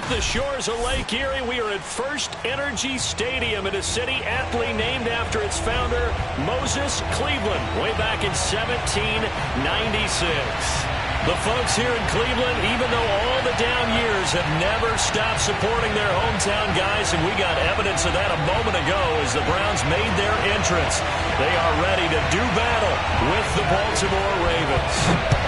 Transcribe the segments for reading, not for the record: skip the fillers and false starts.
the shores of Lake Erie. We are at First Energy Stadium in a city aptly named after its founder, Moses Cleveland, way back in 1796. The folks here in Cleveland, even though all the down years, have never stopped supporting their hometown guys, and we got evidence of that a moment ago as the Browns made their entrance. They are ready to do battle with the Baltimore Ravens.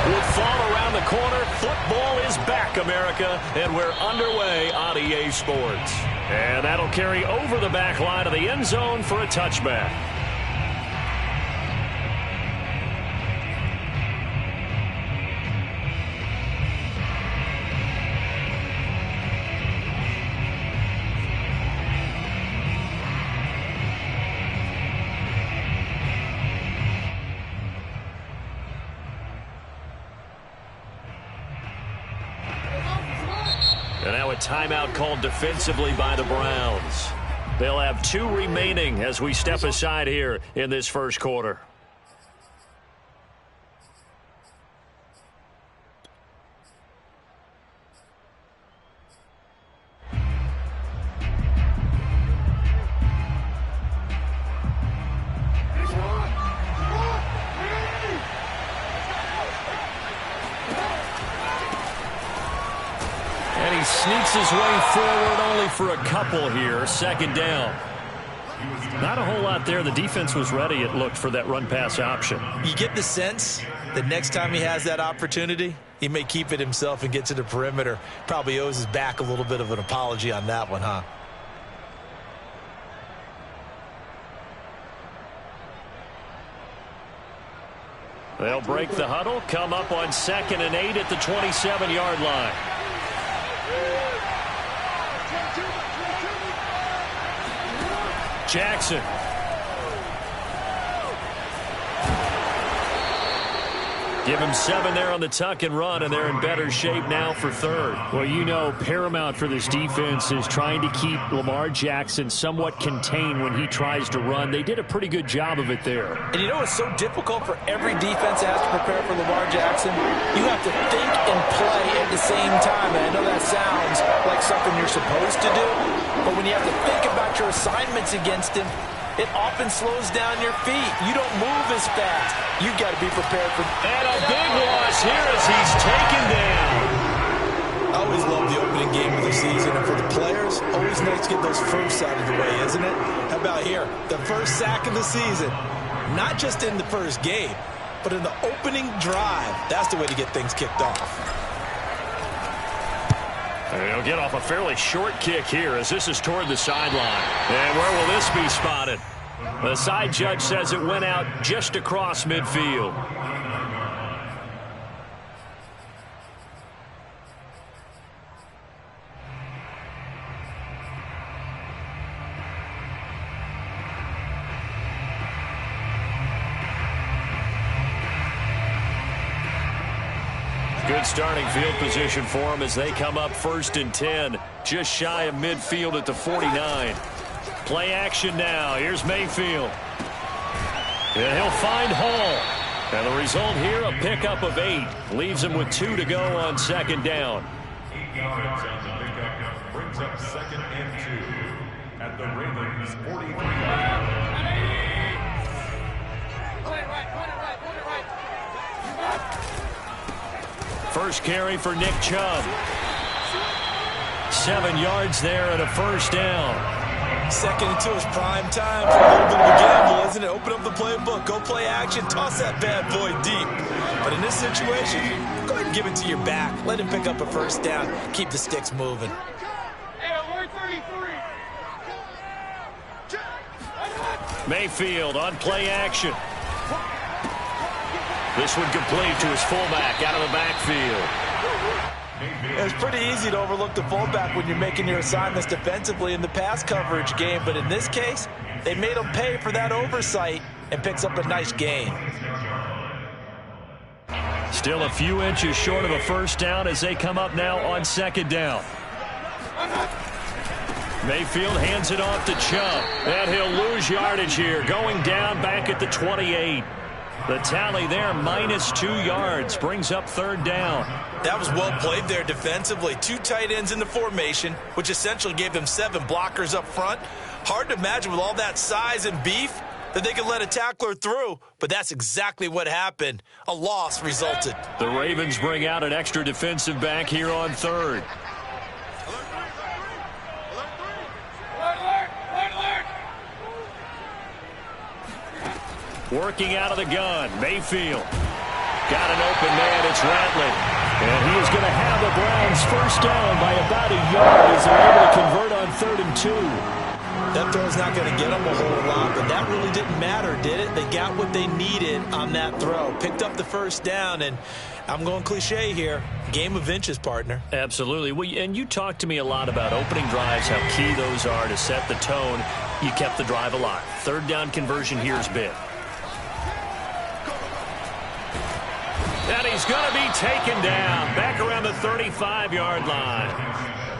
With fall around the corner, football is back, America, and we're underway on EA Sports. And that'll carry over the back line of the end zone for a touchback. And now a timeout called defensively by the Browns. They'll have 2 remaining as we step aside here in this first quarter. Sneaks his way forward only for a couple here. Second down. Not a whole lot there. The defense was ready, it looked, for that run-pass option. You get the sense that next time he has that opportunity, he may keep it himself and get to the perimeter. Probably owes his back a little bit of an apology on that one, huh? They'll break the huddle, come up on 2nd and 8 at the 27-yard line. Jackson. Give him 7 there on the tuck and run, and they're in better shape now for 3rd. Well, you know, paramount for this defense is trying to keep Lamar Jackson somewhat contained when he tries to run. They did a pretty good job of it there. And you know it's so difficult for every defense that has to prepare for Lamar Jackson? You have to think and play at the same time. And I know that sounds like something you're supposed to do, but when you have to think about your assignments against him, it often slows down your feet. You don't move as fast. You've got to be prepared for... And a big loss here as he's taken down. I always love the opening game of the season, and for the players, always nice to get those firsts out of the way, isn't it? How about here? The first sack of the season. Not just in the first game, but in the opening drive. That's the way to get things kicked off. They'll get off a fairly short kick here as this is toward the sideline. And where will this be spotted? The side judge says it went out just across midfield. Good starting field position for them as they come up 1st and 10, just shy of midfield at the 49. Play action now. Here's Mayfield. And he'll find Hall. And the result here, a pickup of 8. Leaves him with 2 to go on 2nd down. 8 yards on the pickup brings up 2nd and 2 at the Ravens 43. First carry for Nick Chubb. 7 yards there and a 1st down. 2nd and 2 is prime time for a little bit of a gamble, isn't it? Open up the playbook, go play action, toss that bad boy deep. But in this situation, go ahead and give it to your back. Let him pick up a 1st down. Keep the sticks moving. Mayfield on play action. This one complete to his fullback out of the backfield. It's pretty easy to overlook the fullback when you're making your assignments defensively in the pass coverage game, but in this case, they made him pay for that oversight and picks up a nice gain. Still a few inches short of a 1st down as they come up now on 2nd down. Mayfield hands it off to Chubb. And he'll lose yardage here, going down back at the 28. The tally there, -2 yards, brings up 3rd down. That was well played there defensively. 2 tight ends in the formation, which essentially gave them 7 blockers up front. Hard to imagine with all that size and beef that they could let a tackler through, but that's exactly what happened. A loss resulted. The Ravens bring out an extra defensive back here on 3rd. Working out of the gun, Mayfield. Got an open man, it's Ratley. And he is going to have the Browns first down by about a yard as they're able to convert on 3rd and 2. That throw's not going to get them a whole lot, but that really didn't matter, did it? They got what they needed on that throw. Picked up the first down, and I'm going cliche here. Game of inches, partner. Absolutely. Well, and you talked to me a lot about opening drives, how key those are to set the tone. You kept the drive alive. 3rd down conversion here is big. And he's going to be taken down back around the 35-yard line.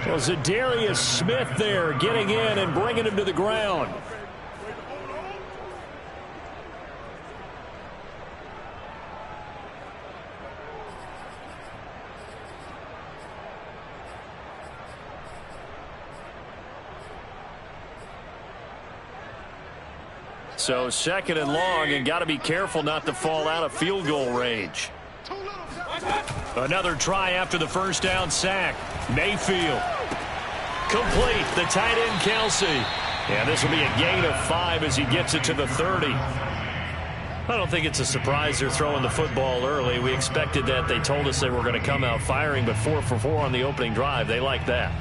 Well, Zadarius Smith there getting in and bringing him to the ground. So 2nd and long, and got to be careful not to fall out of field goal range. Another try after the first down sack. Mayfield. Complete. The tight end, Kelsey. And this will be a gain of 5 as he gets it to the 30. I don't think it's a surprise they're throwing the football early. We expected that. They told us they were going to come out firing, but 4 for 4 on the opening drive. They like that.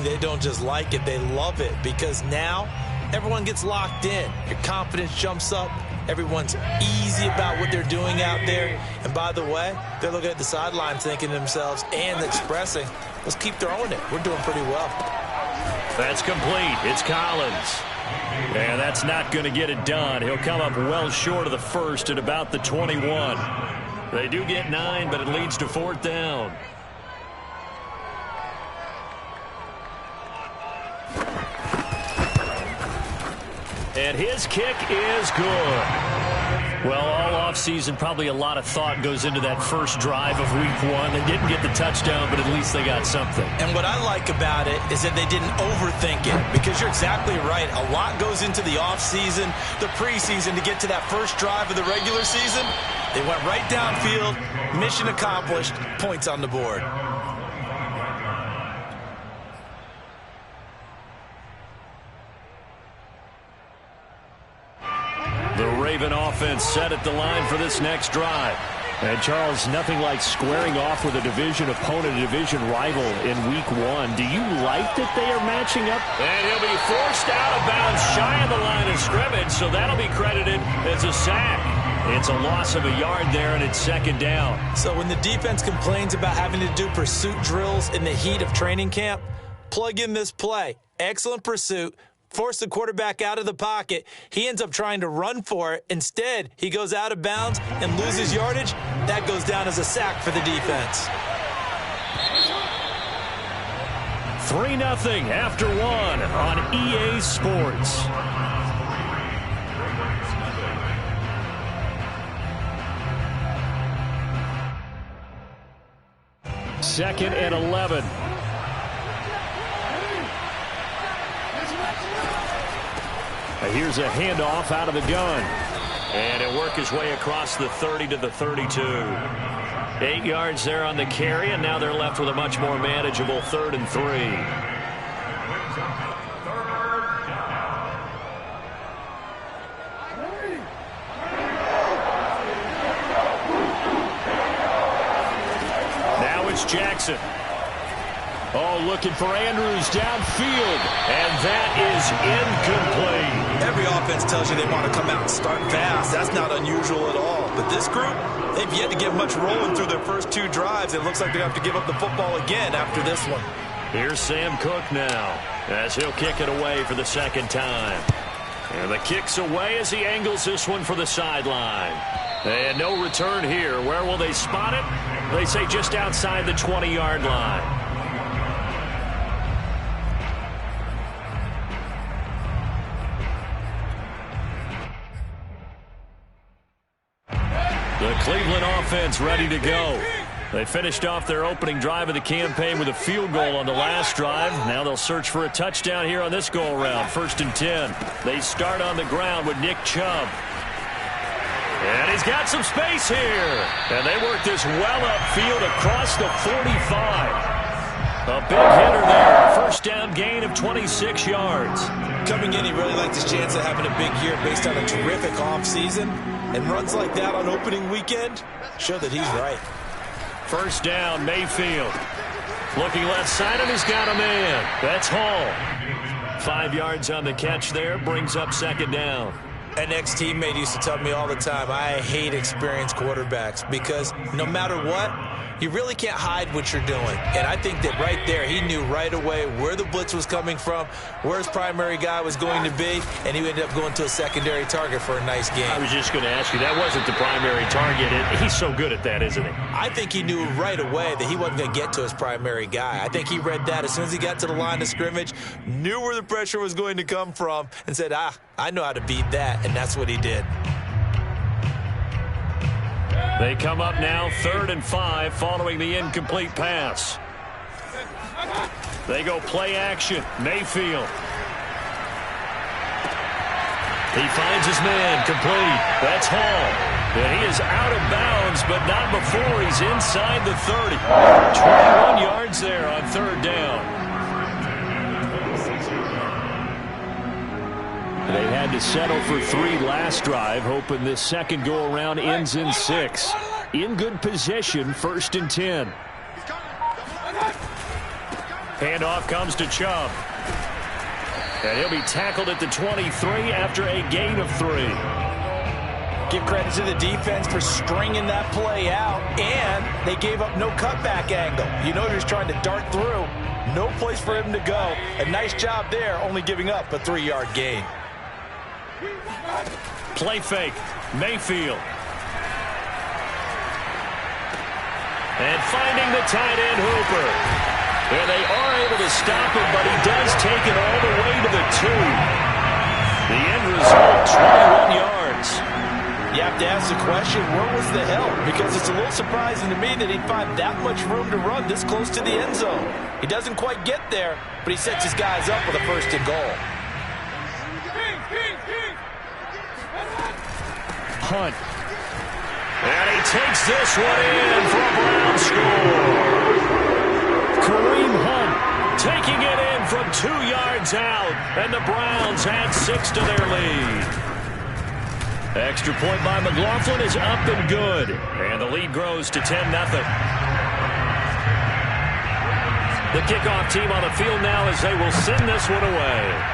They don't just like it, they love it, because now everyone gets locked in. Your confidence jumps up. Everyone's easy about what they're doing out there. And by the way, they're looking at the sideline thinking to themselves and expressing, let's keep throwing it. We're doing pretty well. That's complete. It's Collins. And that's not going to get it done. He'll come up well short of the first at about the 21. They do get 9, but it leads to 4th down. And his kick is good. Well, all offseason, probably a lot of thought goes into that first drive of Week 1. They didn't get the touchdown, but at least they got something. And what I like about it is that they didn't overthink it, because you're exactly right. A lot goes into the offseason, the preseason, to get to that first drive of the regular season. They went right downfield, mission accomplished, points on the board. The Raven offense set at the line for this next drive. And, Charles, nothing like squaring off with a division opponent, a division rival in Week 1. Do you like that they are matching up? And he'll be forced out of bounds shy of the line of scrimmage, so that'll be credited as a sack. It's a loss of a yard there, and it's 2nd down. So when the defense complains about having to do pursuit drills in the heat of training camp, plug in this play. Excellent pursuit. Force the quarterback out of the pocket. He ends up trying to run for it. Instead, he goes out of bounds and loses yardage. That goes down as a sack for the defense. 3-0 after 1 on EA Sports. Second and 11. Here's a handoff out of the gun. And it'll work his way across the 30 to the 32. 8 yards there on the carry, and now they're left with a much more manageable 3rd and 3. Now it's Jackson. Oh, looking for Andrews downfield, and that is incomplete. Every offense tells you they want to come out and start fast. That's not unusual at all. But this group, they've yet to get much rolling through their first 2 drives. It looks like they have to give up the football again after this one. Here's Sam Cook now, as he'll kick it away for the 2nd time. And the kick's away as he angles this one for the sideline. And no return here. Where will they spot it? They say just outside the 20-yard line. The Cleveland offense ready to go. They finished off their opening drive of the campaign with a field goal on the last drive. Now they'll search for a touchdown here on this go-around. 1st and 10. They start on the ground with Nick Chubb. And he's got some space here. And they work this well upfield across the 45. A big hitter there. 1st down gain of 26 yards. Coming in, he really liked his chance of having a big year based on a terrific offseason. And runs like that on opening weekend show that he's right. 1st down, Mayfield. Looking left side, and he's got a man. That's Hall. 5 yards on the catch there. Brings up 2nd down. An ex-teammate used to tell me all the time, I hate experienced quarterbacks because no matter what, you really can't hide what you're doing. And I think that right there, he knew right away where the blitz was coming from, where his primary guy was going to be, and he ended up going to a secondary target for a nice game. I was just going to ask you, that wasn't the primary target. He's so good at that, isn't he? I think he knew right away that he wasn't going to get to his primary guy. I think he read that as soon as he got to the line of scrimmage, knew where the pressure was going to come from, and said, I know how to beat that, and that's what he did. They come up now 3rd and 5 following the incomplete pass. They go play action. Mayfield. He finds his man complete. That's Hall. And he is out of bounds, but not before he's inside the 30. 21 yards there on 3rd down. They had to settle for 3 last drive, hoping this second go-around ends in 6. In good position, 1st and 10. Handoff comes to Chubb. And he'll be tackled at the 23 after a gain of 3. Give credit to the defense for stringing that play out, and they gave up no cutback angle. You know, he's trying to dart through. No place for him to go. A nice job there, only giving up a 3-yard gain. Play fake. Mayfield. And finding the tight end, Hooper. And they are able to stop him, but he does take it all the way to the 2. The end result, 21 yards. You have to ask the question, where was the help? Because it's a little surprising to me that he'd find that much room to run this close to the end zone. He doesn't quite get there, but he sets his guys up with a 1st and goal. Hunt. And he takes this one in for a Brown score. Kareem Hunt taking it in from 2 yards out, and the Browns add 6 to their lead. Extra point by McLaughlin is up and good, and the lead grows to 10-0. The kickoff team on the field now as they will send this one away.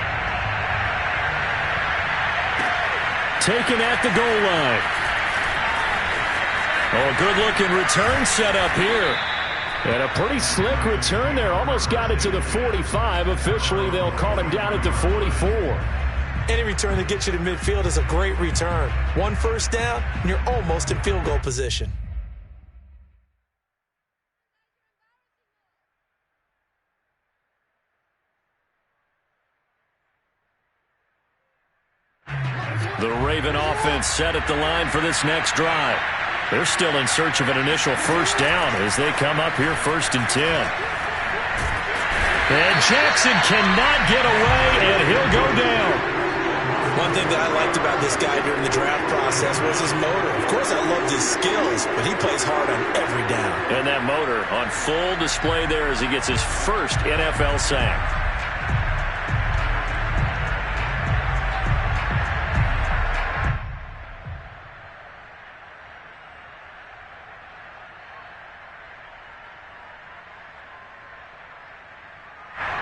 Taken at the goal line. Oh, good-looking return set up here. And a pretty slick return there. Almost got it to the 45. Officially, they'll call him down at the 44. Any return that gets you to midfield is a great return. 1 1st down, and you're almost in field goal position. The Raven offense set at the line for this next drive. They're still in search of an initial 1st down as they come up here 1st and 10. And Jackson cannot get away, and he'll go down. One thing that I liked about this guy during the draft process was his motor. Of course, I loved his skills, but he plays hard on every down. And that motor on full display there as he gets his 1st NFL sack.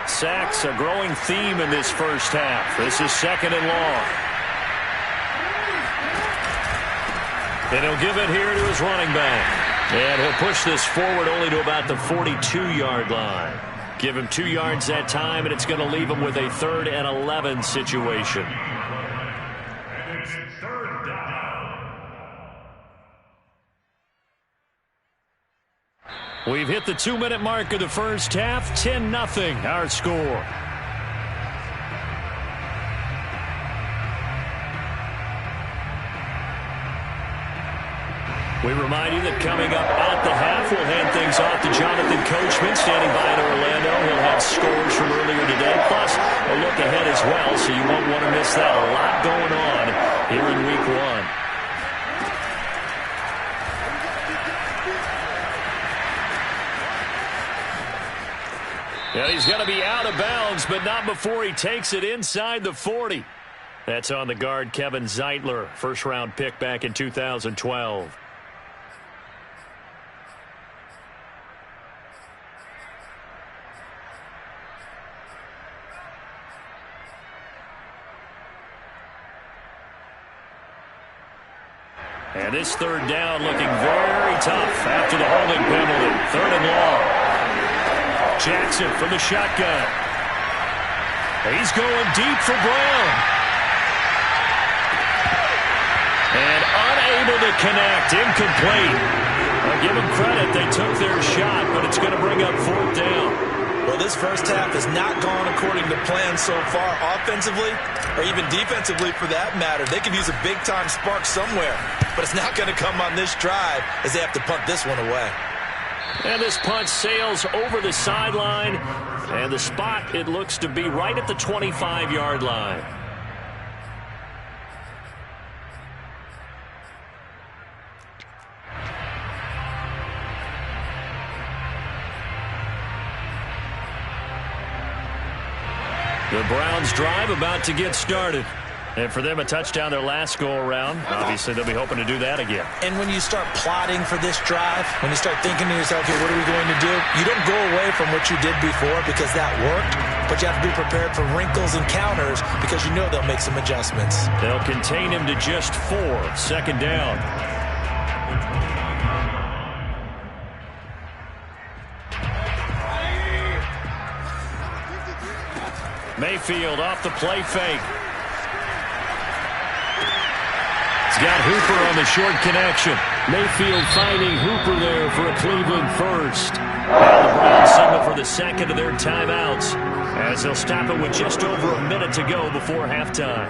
Sacks, a growing theme in this 1st half. This is 2nd and long. And he'll give it here to his running back. And he'll push this forward only to about the 42-yard line. Give him 2 yards that time, and it's going to leave him with a 3rd and 11 situation. And it's 3rd down. We've hit the 2-minute mark of the 1st half. 10-0 our score. We remind you that coming up at the half, we'll hand things off to Jonathan Coachman, standing by in Orlando. He'll have scores from earlier today, plus a look ahead as well, so you won't want to miss that. A lot going on here in Week 1. And he's going to be out of bounds, but not before he takes it inside the 40. That's on the guard, Kevin Zeitler, first-round pick back in 2012. And this third down looking very tough after the holding penalty. Third and long. Jackson from the shotgun. He's going deep for Brown. And unable to connect. Incomplete. I'll give them credit. They took their shot, but it's going to bring up fourth down. Well, this first half has not gone according to plan so far offensively or even defensively for that matter. They could use a big-time spark somewhere, but it's not going to come on this drive as they have to punt this one away. And this punt sails over the sideline, and the spot, it looks to be right at the 25-yard line. The Browns drive about to get started. And for them, a touchdown their last go-around. Obviously, they'll be hoping to do that again. And when you start plotting for this drive, when you start thinking to yourself, okay, what are we going to do? You don't go away from what you did before because that worked, but you have to be prepared for wrinkles and counters because you know they'll make some adjustments. They'll contain him to just 4. Second down. Mayfield off the play fake. He's got Hooper on the short connection. Mayfield finding Hooper there for a Cleveland first. Now the Browns signal for the second of their timeouts as they'll stop it with just over a minute to go before halftime.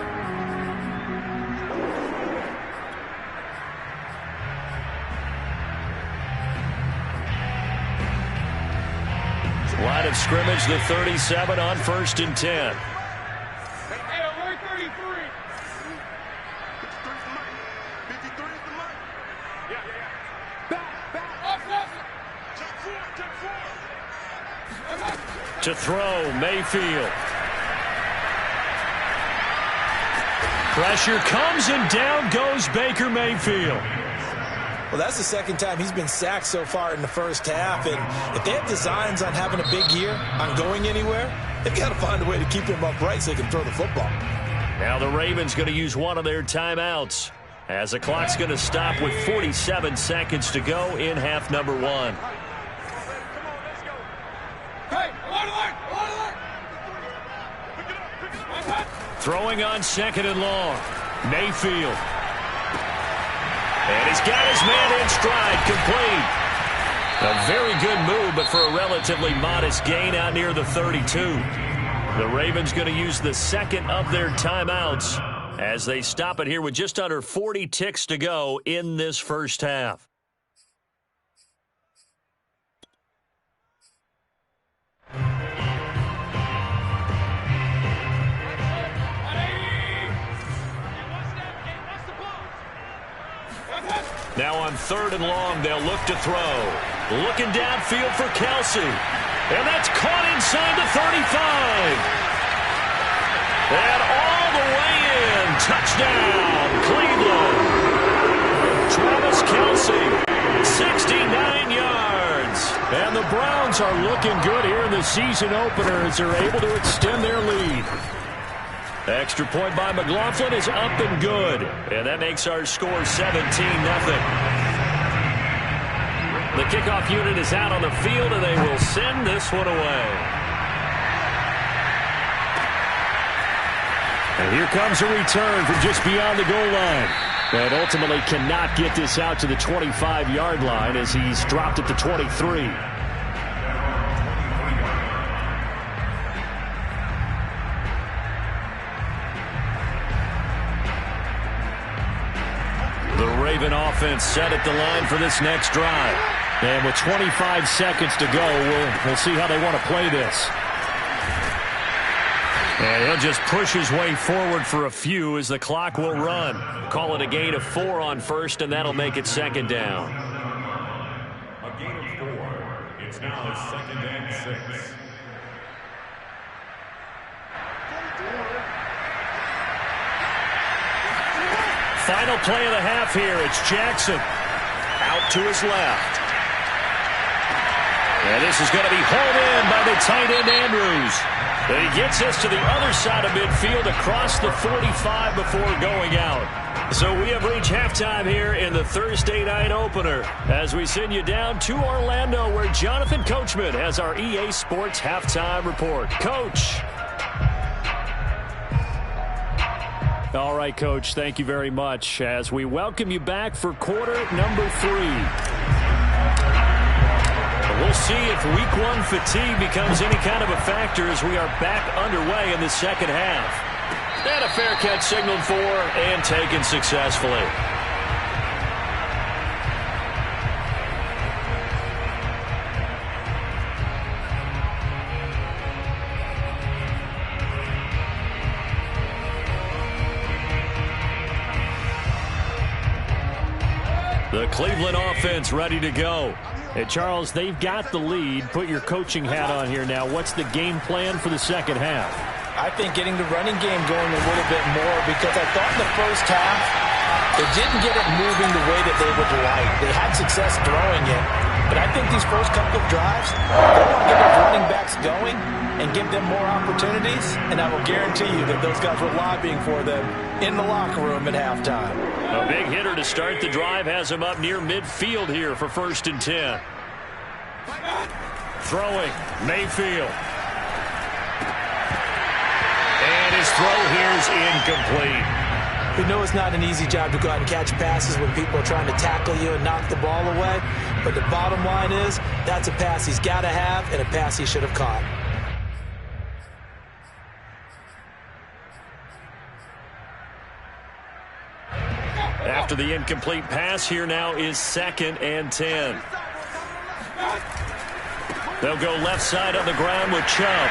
Line of scrimmage, the 37 on 1st and 10. To throw, Mayfield. Pressure comes and down goes Baker Mayfield. Well, that's the second time he's been sacked so far in the first half. And if they have designs on having a big year, on going anywhere, they've got to find a way to keep him upright so they can throw the football. Now the Ravens going to use one of their timeouts as the clock's going to stop with 47 seconds to go in half number 1. Throwing on second and long. Mayfield. And he's got his man in stride, complete. A very good move, but for a relatively modest gain out near the 32. The Ravens going to use the second of their timeouts as they stop it here with just under 40 ticks to go in this first half. Now on third and long, they'll look to throw. Looking downfield for Kelsey. And that's caught inside the 35. And all the way in. Touchdown, Cleveland. Travis Kelsey, 69 yards. And the Browns are looking good here in the season opener as they're able to extend their lead. Extra point by McLaughlin is up and good. And that makes our score 17-0. The kickoff unit is out on the field, and they will send this one away. And here comes a return from just beyond the goal line. And ultimately cannot get this out to the 25-yard line as he's dropped at the 23. offense set at the line for this next drive. And with 25 seconds to go, we'll see how they want to play this. And he'll just push his way forward for a few as the clock will run. Call it a gain of 4 on first, and that'll make it second down. A gain of 4. It's now 2nd and 6. Final play of the half here. It's Jackson out to his left. And this is going to be hauled in by the tight end Andrews. And he gets us to the other side of midfield across the 45 before going out. So we have reached halftime here in the Thursday night opener as we send you down to Orlando where Jonathan Coachman has our EA Sports halftime report. Coach. All right, Coach, thank you very much as we welcome you back for quarter number 3. We'll see if week 1 fatigue becomes any kind of a factor as we are back underway in the second half. And a fair catch signaled for and taken successfully. The Cleveland offense ready to go. Hey, Charles, they've got the lead. Put your coaching hat on here now. What's the game plan for the second half? I think getting the running game going a little bit more because I thought in the first half they didn't get it moving the way that they would like. They had success throwing it, but I think these first couple of drives, they want to get those running backs going and give them more opportunities, and I will guarantee you that those guys were lobbying for them in the locker room at halftime. A big hitter to start the drive has him up near midfield here for 1st and 10. Throwing, Mayfield. And his throw here is incomplete. We know it's not an easy job to go out and catch passes when people are trying to tackle you and knock the ball away, but the bottom line is that's a pass he's got to have and a pass he should have caught. After the incomplete pass, here now is 2nd and 10. They'll go left side on the ground with Chubb.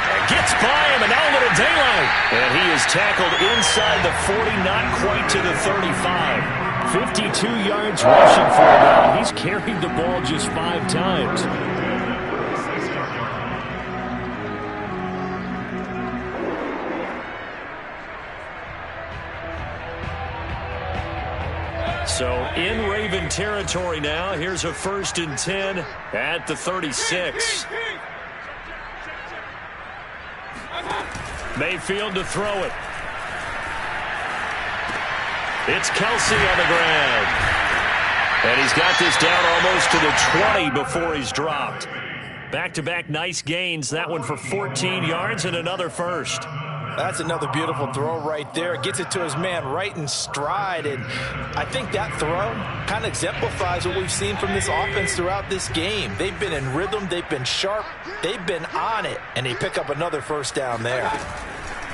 And gets by him, and now a little daylight. And he is tackled inside the 40, not quite to the 35. 52 yards rushing for him now. He's carried the ball just 5 times. So in Raven territory now. Here's a 1st and 10 at the 36. Mayfield to throw it. It's Kelsey on the ground. And he's got this down almost to the 20 before he's dropped. Back-to-back nice gains. That one for 14 yards and another first. That's another beautiful throw right there. Gets it to his man right in stride. And I think that throw kind of exemplifies what we've seen from this offense throughout this game. They've been in rhythm. They've been sharp. They've been on it. And they pick up another first down there.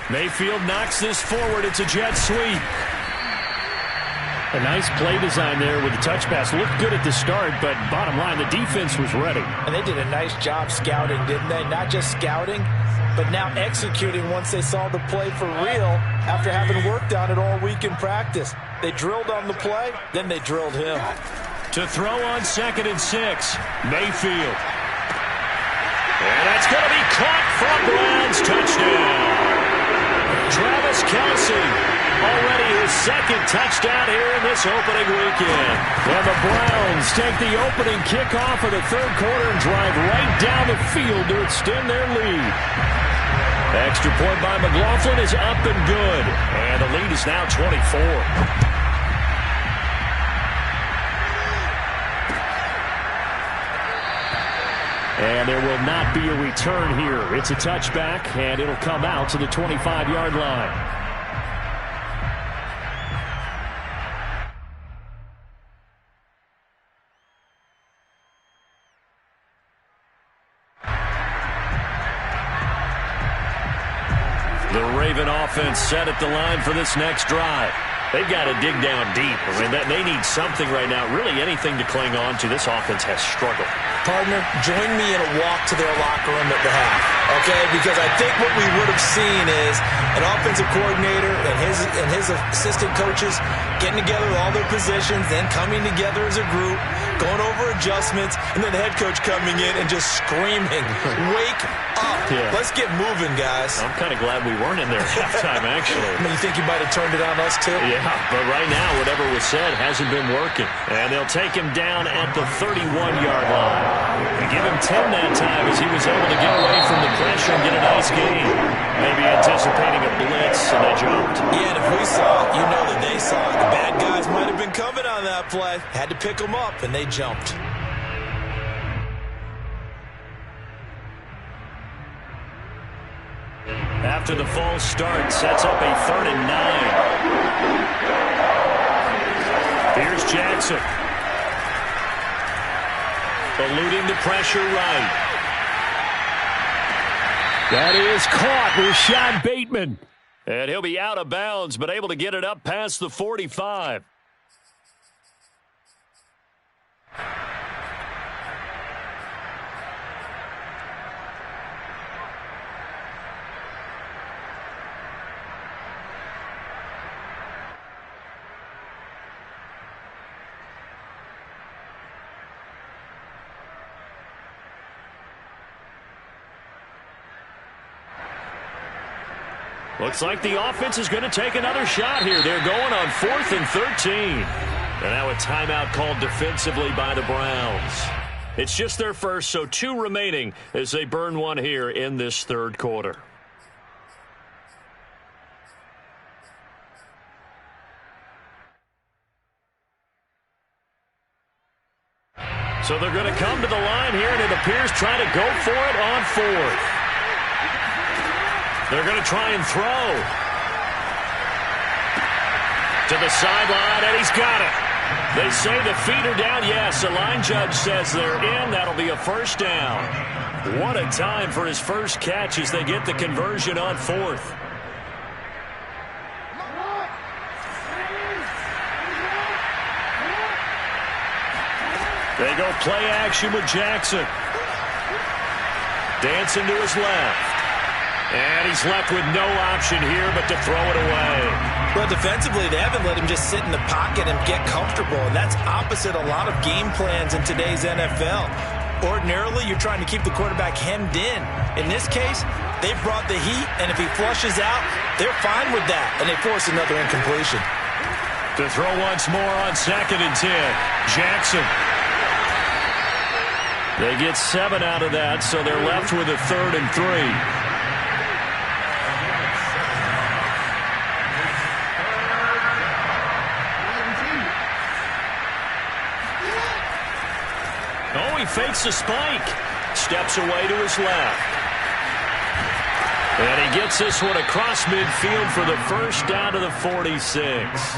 Mayfield knocks this forward. It's a jet sweep. A nice play design there with the touch pass. Looked good at the start, but bottom line, the defense was ready. And they did a nice job scouting, didn't they? Not just scouting, but now executing once they saw the play for real after having worked on it all week in practice. They drilled on the play, then they drilled him. To throw on 2nd and 6, Mayfield. And that's going to be caught from Browns. Touchdown. Travis Kelsey, already his 2nd touchdown here in this opening weekend. And the Browns take the opening kickoff of the 3rd quarter and drive right down the field to extend their lead. Extra point by McLaughlin is up and good. And the lead is now 24. And there will not be a return here. It's a touchback, and it'll come out to the 25-yard line. The Raven offense set at the line for this next drive. They've got to dig down deep. I mean, they need something right now, really anything to cling on to. This offense has struggled. Partner, join me in a walk to their locker room at the half, okay? Because I think what we would have seen is an offensive coordinator and his assistant coaches getting together with all their positions, then coming together as a group, going over adjustments, and then the head coach coming in and just screaming, "Wake up. Yeah. Let's get moving, guys." I'm kind of glad we weren't in there at halftime, actually. I mean, you think you might have turned it on us, too? Yeah, but right now, whatever was said hasn't been working. And they'll take him down at the 31-yard line. They give him 10 that time as he was able to get away from the pressure and get a nice gain. Maybe anticipating a blitz, and they jumped. Yeah, and if we saw it, you know that they saw it. The bad guys might have been coming on that play. Had to pick them up, and they jumped. After the false start, sets up a 3rd and 9. Here's Jackson. Eluding the pressure right. That is caught. Rashad Bateman. And he'll be out of bounds, but able to get it up past the 45. Looks like the offense is going to take another shot here. They're going on 4th and 13. And now a timeout called defensively by the Browns. It's just their first, so 2 remaining as they burn one here in this 3rd quarter. So they're going to come to the line here, and it appears trying to go for it on 4th. They're going to try and throw. To the sideline, and he's got it. They say the feet are down. Yes, the line judge says they're in. That'll be a 1st down. What a time for his first catch as they get the conversion on 4th. They go play action with Jackson. Dancing to his left. And he's left with no option here but to throw it away. Well, defensively, they haven't let him just sit in the pocket and get comfortable, and that's opposite a lot of game plans in today's NFL. Ordinarily, you're trying to keep the quarterback hemmed in. In this case, they've brought the heat, and if he flushes out, they're fine with that, and they force another incompletion. To throw once more on 2nd and 10. Jackson. They get 7 out of that, so they're left with a 3rd and 3. Oh, he fakes a spike. Steps away to his left. And he gets this one across midfield for the 1st down to the 46.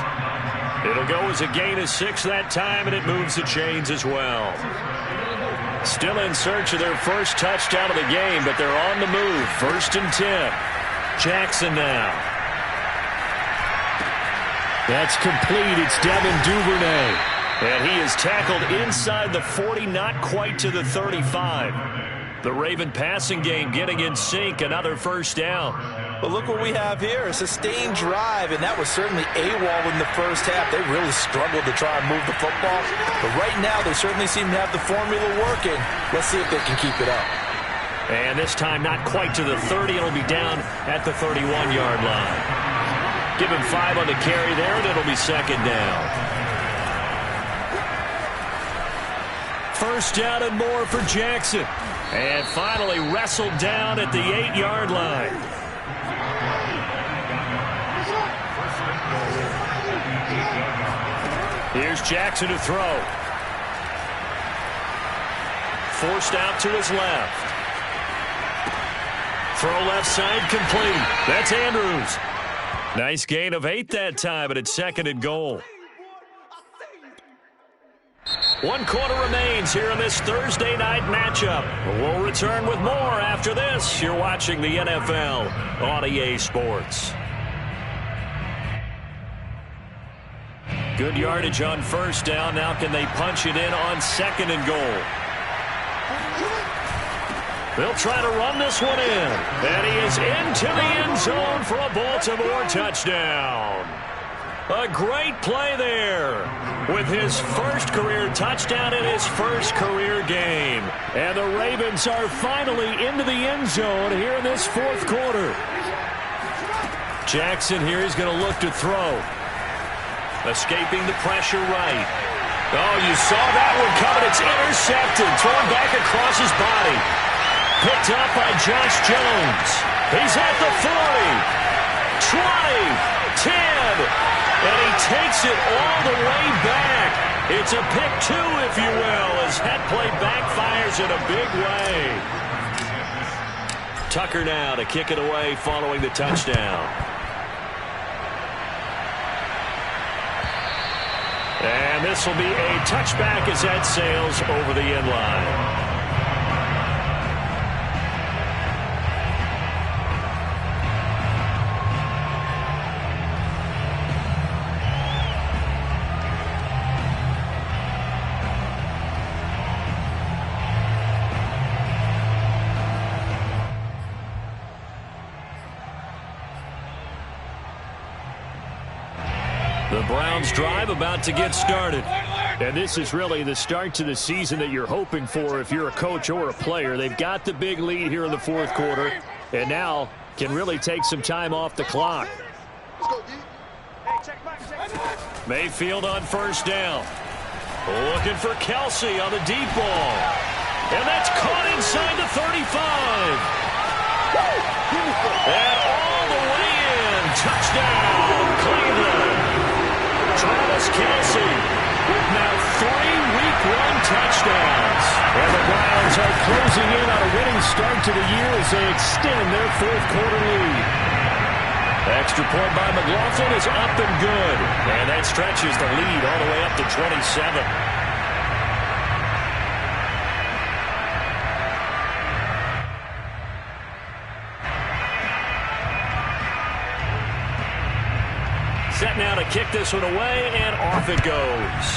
It'll go as a gain of 6 that time, and it moves the chains as well. Still in search of their first touchdown of the game, but they're on the move. 1st and 10. Jackson now. That's complete. It's Devin Duvernay. And he is tackled inside the 40, not quite to the 35. The Raven passing game getting in sync, another 1st down. But look what we have here, a sustained drive, and that was certainly AWOL in the first half. They really struggled to try and move the football. But right now, they certainly seem to have the formula working. Let's see if they can keep it up. And this time, not quite to the 30. It'll be down at the 31-yard line. Give him 5 on the carry there, and it'll be 2nd down. 1st down and more for Jackson. And finally wrestled down at the 8-yard line. Here's Jackson to throw. Forced out to his left. Throw left side complete. That's Andrews. Nice gain of 8 that time, but it's 2nd and goal. 1 quarter remains here in this Thursday night matchup. We'll return with more after this. You're watching the NFL on EA Sports. Good yardage on first down. Now can they punch it in on 2nd and goal? They'll try to run this one in. And he is into the end zone for a Baltimore touchdown. A great play there with his first career touchdown in his first career game. And the Ravens are finally into the end zone here in this 4th quarter. Jackson here is going to look to throw. Escaping the pressure right. Oh, you saw that one coming. It's intercepted. Thrown back across his body. Picked up by Josh Jones. He's at the 40. 20. 10. And he takes it all the way back. It's a pick 2, if you will, as that play backfires in a big way. Tucker now to kick it away following the touchdown. And this will be a touchback as that sails over the end line. The Browns drive about to get started. And this is really the start to the season that you're hoping for if you're a coach or a player. They've got the big lead here in the 4th quarter and now can really take some time off the clock. Mayfield on first down. Looking for Kelsey on the deep ball. And that's caught inside the 35. And all the way in. Touchdown, Cleveland. Travis Kelsey with now 3 Week 1 touchdowns. And the Browns are closing in on a winning start to the year as they extend their 4th quarter lead. Extra point by McLaughlin is up and good. And that stretches the lead all the way up to 27. Set now to kick this one away, and off it goes.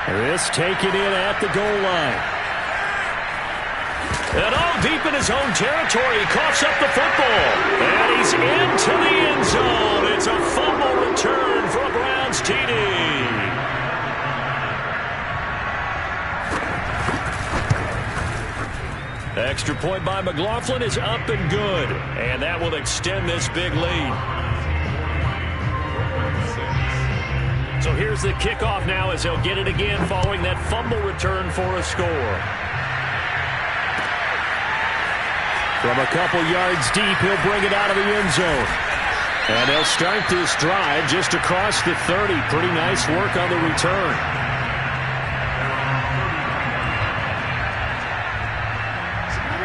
This taken in at the goal line. And all deep in his own territory, he coughs up the football. And he's into the end zone. It's a fumble return for a Browns TD. Extra point by McLaughlin is up and good. And that will extend this big lead. So here's the kickoff now as they'll get it again following that fumble return for a score. From a couple yards deep, he'll bring it out of the end zone. And they'll start this drive just across the 30. Pretty nice work on the return.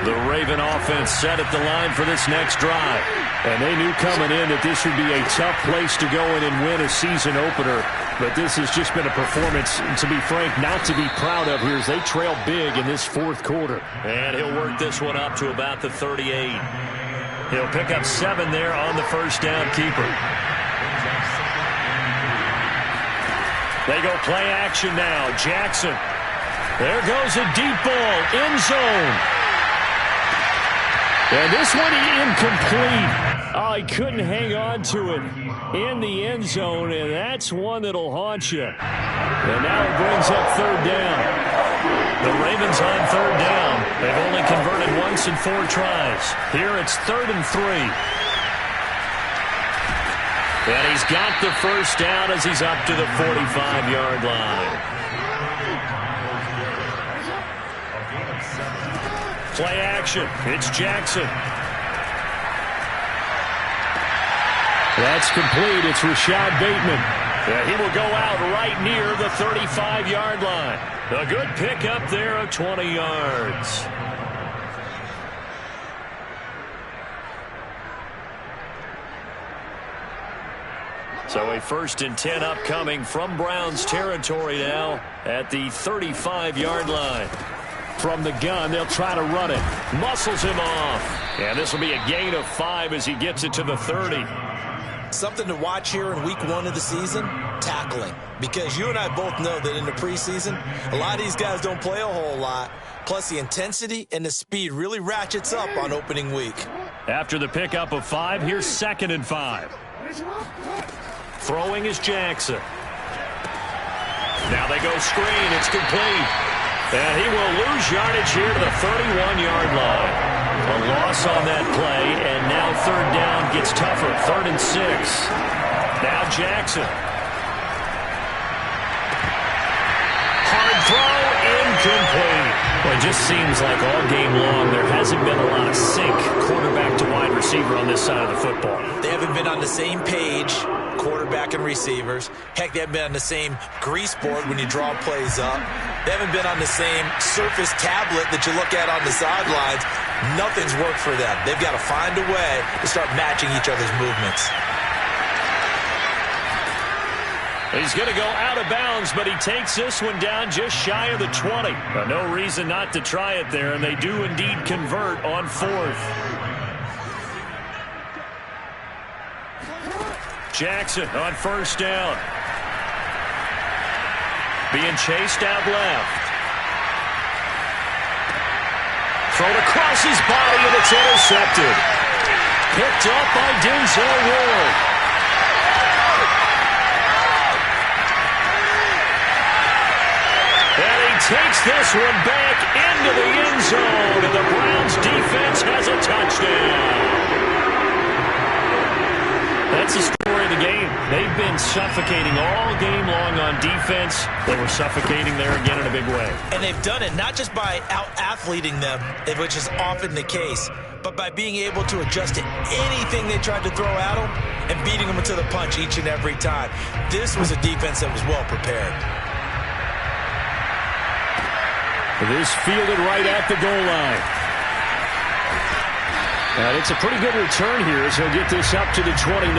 The Raven offense set at the line for this next drive. And they knew coming in that this would be a tough place to go in and win a season opener. But this has just been a performance, to be frank, not to be proud of here as they trail big in this 4th quarter. And he'll work this one up to about the 38. He'll pick up 7 there on the first down keeper. They go play action now. Jackson. There goes a deep ball. End zone. And this one incomplete. Oh, he couldn't hang on to it in the end zone, and that's one that'll haunt you. And now it brings up 3rd down. The Ravens on 3rd down. They've only converted once in 4 tries. Here it's 3rd and 3. And he's got the first down as he's up to the 45-yard line. Play action. It's Jackson. That's complete. It's Rashad Bateman. Yeah, he will go out right near the 35-yard line. A good pickup there of 20 yards. So a 1st and 10 upcoming from Browns territory now at the 35-yard line. From the gun, they'll try to run it. Muscles him off. And this will be a gain of 5 as he gets it to the 30. Something to watch here in week 1 of the season, tackling. Because you and I both know that in the preseason, a lot of these guys don't play a whole lot. Plus, the intensity and the speed really ratchets up on opening week. After the pickup of 5, here's 2nd and 5. Throwing is Jackson. Now they go screen. It's complete. And he will lose yardage here to the 31-yard line. A loss on that play, and now 3rd down gets tougher. 3rd and 6. Now Jackson. Hard throw, incomplete. Well, it just seems like all game long there hasn't been a lot of sync quarterback to wide receiver on this side of the football. They haven't been on the same page, quarterback and receivers. Heck, they haven't been on the same grease board when you draw plays up. They haven't been on the same surface tablet that you look at on the sidelines. Nothing's worked for them. They've got to find a way to start matching each other's movements. He's going to go out of bounds, but he takes this one down just shy of the 20. No reason not to try it there, and they do indeed convert on 4th. Jackson on 1st down. Being chased out left. Thrown across his body, and it's intercepted. Picked up by Denzel Ward. And he takes this one back into the end zone, and the Browns defense has a touchdown. That's the story of the game. They've been suffocating all game long on defense. They were suffocating there again in a big way. And they've done it not just by out-athleting them, which is often the case, but by being able to adjust to anything they tried to throw at them and beating them to the punch each and every time. This was a defense that was well prepared. This fielded right at the goal line. And it's a pretty good return here as he'll get this up to the 29.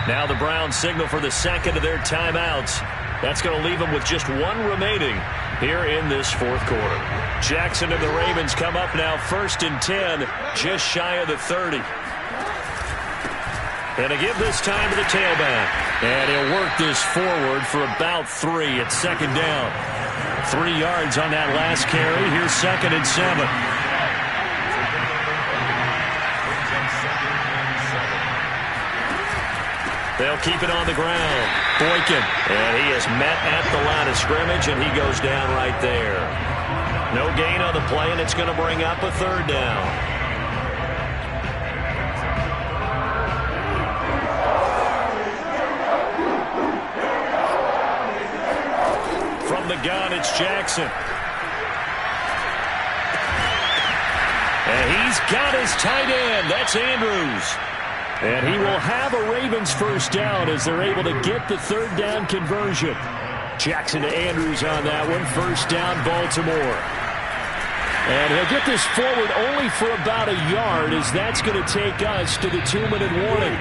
Now the Browns signal for the 2nd of their timeouts. That's going to leave them with just 1 remaining here in this 4th quarter. Jackson and the Ravens come up now 1st and 10, just shy of the 30. And to give this time to the tailback. And he'll work this forward for about 3 at 2nd down. 3 yards on that last carry. Here's 2nd and 7. They'll keep it on the ground. Boykin. And he is met at the line of scrimmage, and he goes down right there. No gain on the play, and it's going to bring up a 3rd down. From the gun, it's Jackson. And he's got his tight end. That's Andrews. And he will have a Ravens 1st down as they're able to get the 3rd down conversion. Jackson to Andrews on that one. 1st down, Baltimore. And he'll get this forward only for about a yard, as that's going to take us to the 2-minute warning.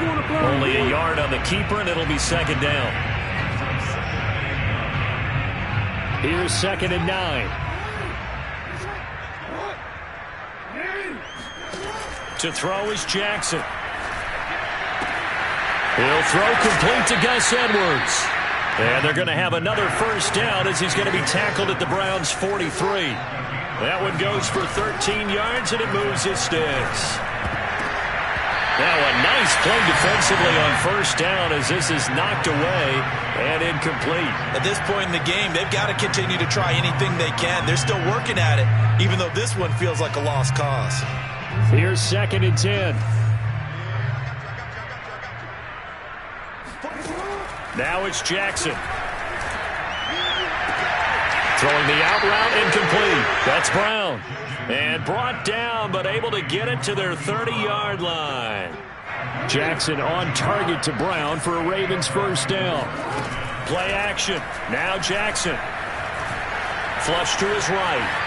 Only a yard on the keeper, and it'll be 2nd down. Here's 2nd and 9. To throw is Jackson. He'll throw complete to Gus Edwards. And they're going to have another 1st down as he's going to be tackled at the Browns' 43. That one goes for 13 yards, and it moves his sticks. Now a nice play defensively on 1st down as this is knocked away and incomplete. At this point in the game, they've got to continue to try anything they can. They're still working at it, even though this one feels like a lost cause. Here's 2nd and 10. Now it's Jackson. Throwing the out route, incomplete. That's Brown. And brought down, but able to get it to their 30-yard line. Jackson on target to Brown for a Ravens 1st down. Play action. Now Jackson. Flush to his right.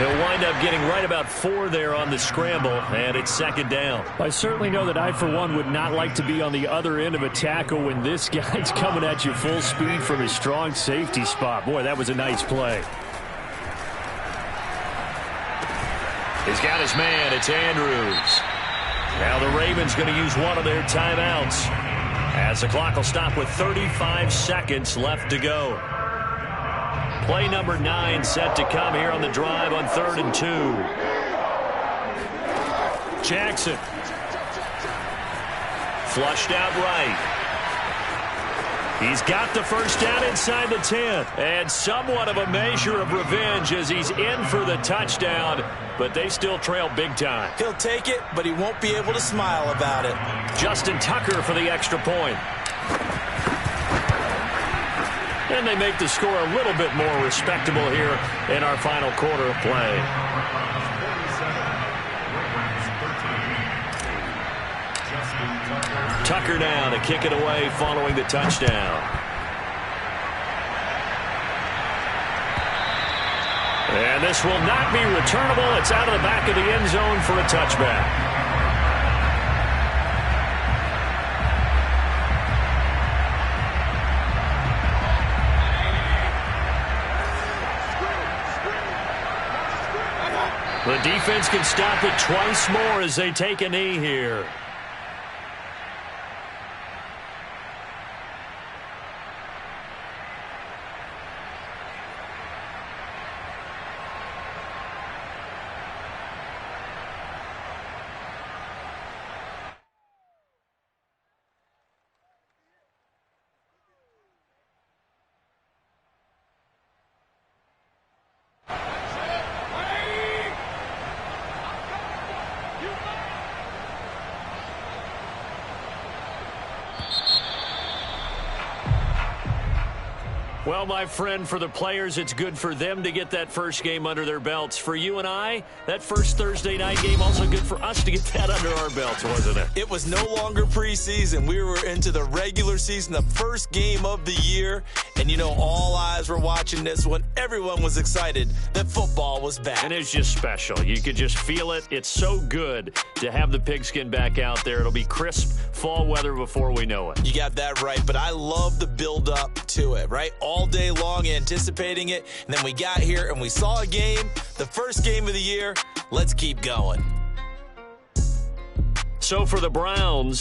He'll wind up getting right about 4 there on the scramble, and it's second down. I certainly know that I, for one, would not like to be on the other end of a tackle when this guy's coming at you full speed from his strong safety spot. Boy, that was a nice play. He's got his man. It's Andrews. Now the Ravens going to use one of their timeouts as the clock will stop with 35 seconds left to go. Play number 9 set to come here on the drive on 3rd and 2. Jackson. Flushed out right. He's got the first down inside the 10. And somewhat of a measure of revenge as he's in for the touchdown. But they still trail big time. He'll take it, but he won't be able to smile about it. Justin Tucker for the extra point. And they make the score a little bit more respectable here in our final quarter of play. Tucker now to kick it away following the touchdown. And this will not be returnable. It's out of the back of the end zone for a touchback. The defense can stop it twice more as they take a knee here. Well, my friend, for the players, it's good for them to get that first game under their belts. For you and I, that first Thursday night game, also good for us to get that under our belts, wasn't it? It was no longer preseason. We were into the regular season, the first game of the year. And, you know, all eyes were watching this one. Everyone was excited that football was back. And it's just special. You could just feel it. It's so good to have the pigskin back out there. It'll be crisp fall weather before we know it. You got that right, but I love the build-up to it, right? All day long anticipating it, and then we got here and we saw a game, the first game of the year. Let's keep going. So for the Browns,